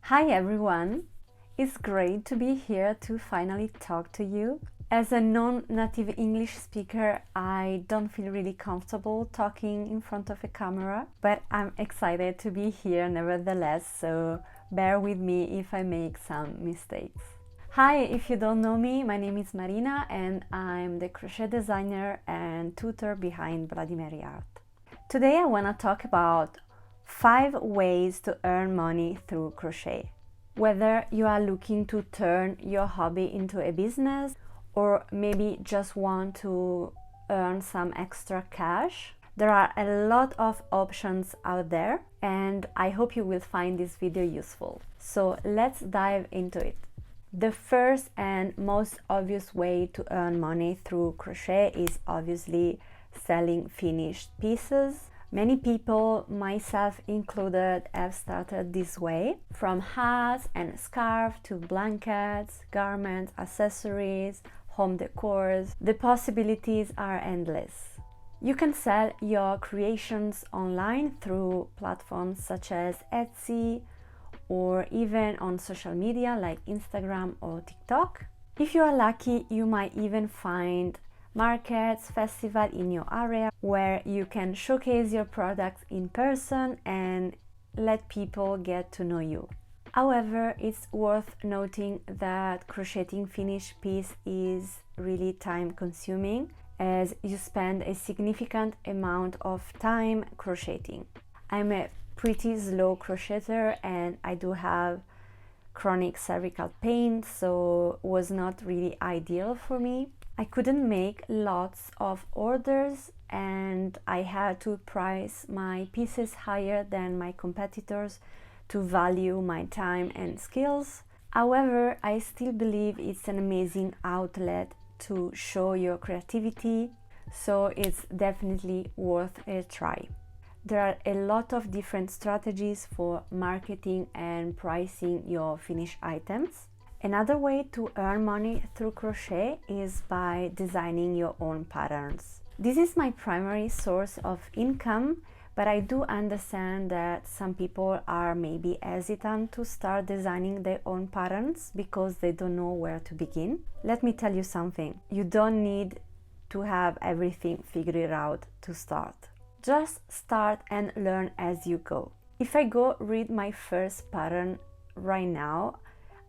Hi everyone! It's great to be here to finally talk to you. As a non-native English speaker, I don't feel really comfortable talking in front of a camera, but I'm excited to be here nevertheless, so bear with me if I make some mistakes. Hi, if you don't know me, my name is Marina and I'm the crochet designer and tutor behind Bloodimaryart. Today I want to talk about 5 ways to earn money through crochet. Whether you are looking to turn your hobby into a business or maybe just want to earn some extra cash, there are a lot of options out there and I hope you will find this video useful. So let's dive into it. The first and most obvious way to earn money through crochet is obviously selling finished pieces. Many people, myself included, have started this way, from hats and scarves to blankets, garments, accessories, home decors. The possibilities are endless. You can sell your creations online through platforms such as Etsy or even on social media like Instagram or TikTok. If you are lucky, you might even find markets, festivals in your area where you can showcase your products in person and let people get to know you. However, it's worth noting that crocheting finished piece is really time consuming as you spend a significant amount of time crocheting. I'm a pretty slow crocheter and I do have chronic cervical pain, so it was not really ideal for me. I couldn't make lots of orders and I had to price my pieces higher than my competitors to value my time and skills. However, I still believe it's an amazing outlet to show your creativity, so it's definitely worth a try. There are a lot of different strategies for marketing and pricing your finished items. Another way to earn money through crochet is by designing your own patterns. This is my primary source of income, but I do understand that some people are maybe hesitant to start designing their own patterns because they don't know where to begin. Let me tell you something. You don't need to have everything figured out to start. Just start and learn as you go. If I go read my first pattern right now,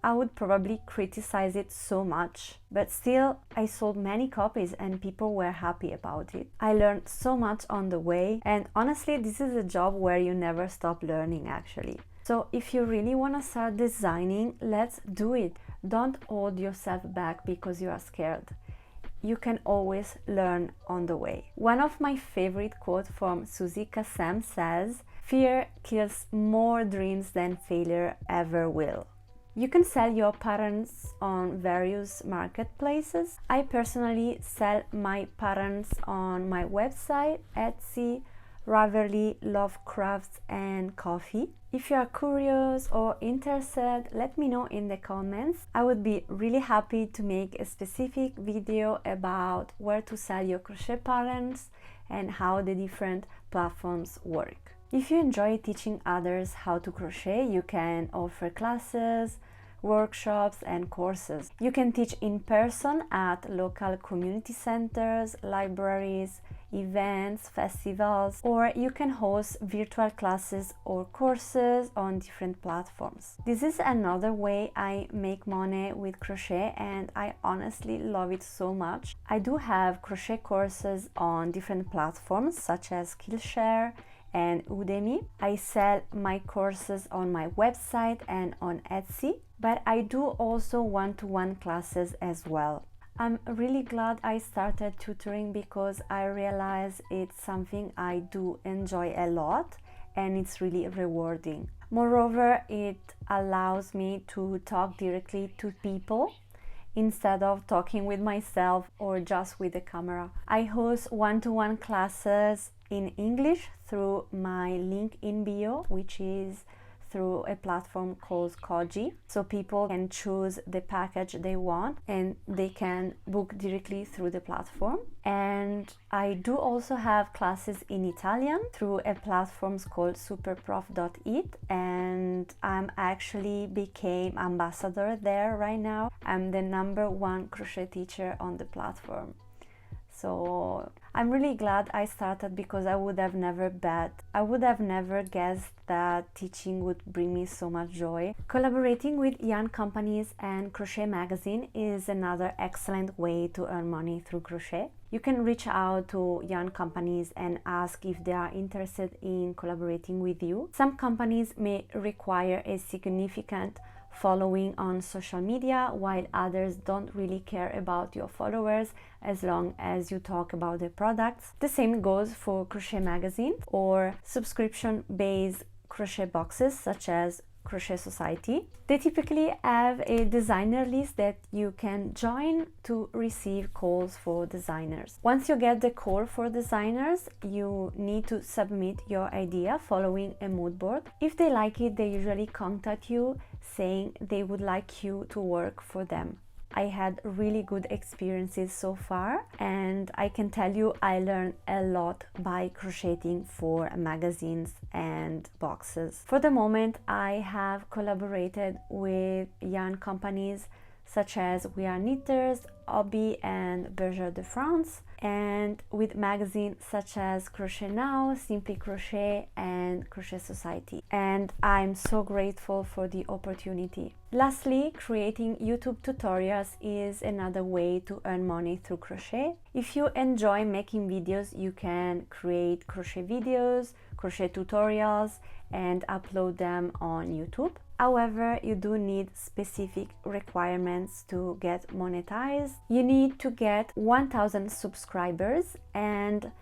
I would probably criticize it so much, but still I sold many copies and people were happy about it. I learned so much on the way, and honestly this is a job where you never stop learning actually. So if you really want to start designing, let's do it. Don't hold yourself back because you are scared. You can always learn on the way. One of my favorite quotes from Suzy Kassem says, "Fear kills more dreams than failure ever will." You can sell your patterns on various marketplaces. I personally sell my patterns on my website, Etsy, Ravelry, Lovecrafts and Coffee. If you are curious or interested, let me know in the comments. I would be really happy to make a specific video about where to sell your crochet patterns and how the different platforms work. If you enjoy teaching others how to crochet, you can offer classes, workshops and courses. You can teach in person at local community centers, libraries, events, festivals, or you can host virtual classes or courses on different platforms. This is another way I make money with crochet and I honestly love it so much. I do have crochet courses on different platforms such as Skillshare and Udemy. I sell my courses on my website and on Etsy, but I do also one-to-one classes as well. I'm really glad I started tutoring because I realize it's something I do enjoy a lot and it's really rewarding. Moreover, it allows me to talk directly to people instead of talking with myself or just with the camera. I host one-to-one classes in English through my link in bio, which is through a platform called Koji, so people can choose the package they want and they can book directly through the platform. And I do also have classes in Italian through a platform called superprof.it, and I'm actually became ambassador there right now. I'm the #1 crochet teacher on the platform. So I'm really glad I started, because I would have never guessed that teaching would bring me so much joy. Collaborating with yarn companies and Crochet magazine is another excellent way to earn money through crochet. You can reach out to yarn companies and ask if they are interested in collaborating with you. Some companies may require a significant following on social media, while others don't really care about your followers as long as you talk about the products. The same goes for Crochet magazine or subscription-based crochet boxes such as Crochet Society. They typically have a designer list that you can join to receive calls for designers. Once you get the call for designers, you need to submit your idea following a mood board. If they like it, they usually contact you saying they would like you to work for them. I had really good experiences so far, and I can tell you I learned a lot by crocheting for magazines and boxes. For the moment, I have collaborated with yarn companies such as We Are Knitters, Hobby and Berger de France, and with magazines such as Crochet Now, Simply Crochet and Crochet Society. And I'm so grateful for the opportunity. Lastly, creating YouTube tutorials is another way to earn money through crochet. If you enjoy making videos, you can create crochet videos, crochet tutorials, and upload them on YouTube. However, you do need specific requirements to get monetized. You need to get 1,000 subscribers and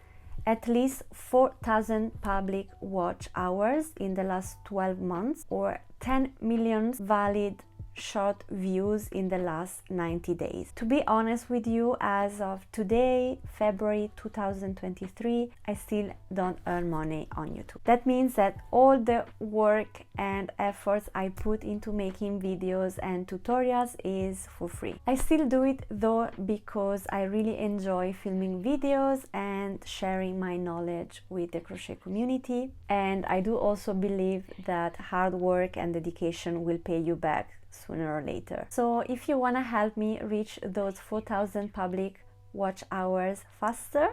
at least 4,000 public watch hours in the last 12 months, or 10 million valid short views in the last 90 days. To be honest with you, as of today, February 2023, I still don't earn money on YouTube. That means that all the work and efforts I put into making videos and tutorials is for free. I still do it though, because I really enjoy filming videos and sharing my knowledge with the crochet community, and I do also believe that hard work and dedication will pay you back sooner or later. So if you want to help me reach those 4,000 public watch hours faster,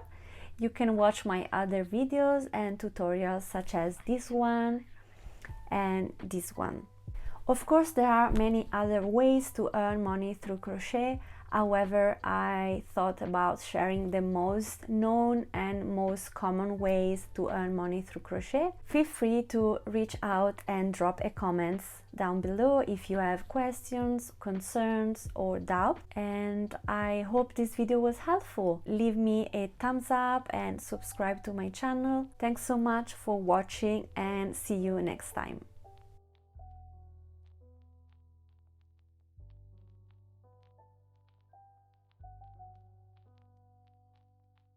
you can watch my other videos and tutorials such as this one and this one. Of course, there are many other ways to earn money through crochet. However, I thought about sharing the most known and most common ways to earn money through crochet. Feel free to reach out and drop a comment down below if you have questions, concerns, or doubt. And I hope this video was helpful. Leave me a thumbs up and subscribe to my channel. Thanks so much for watching, and see you next time.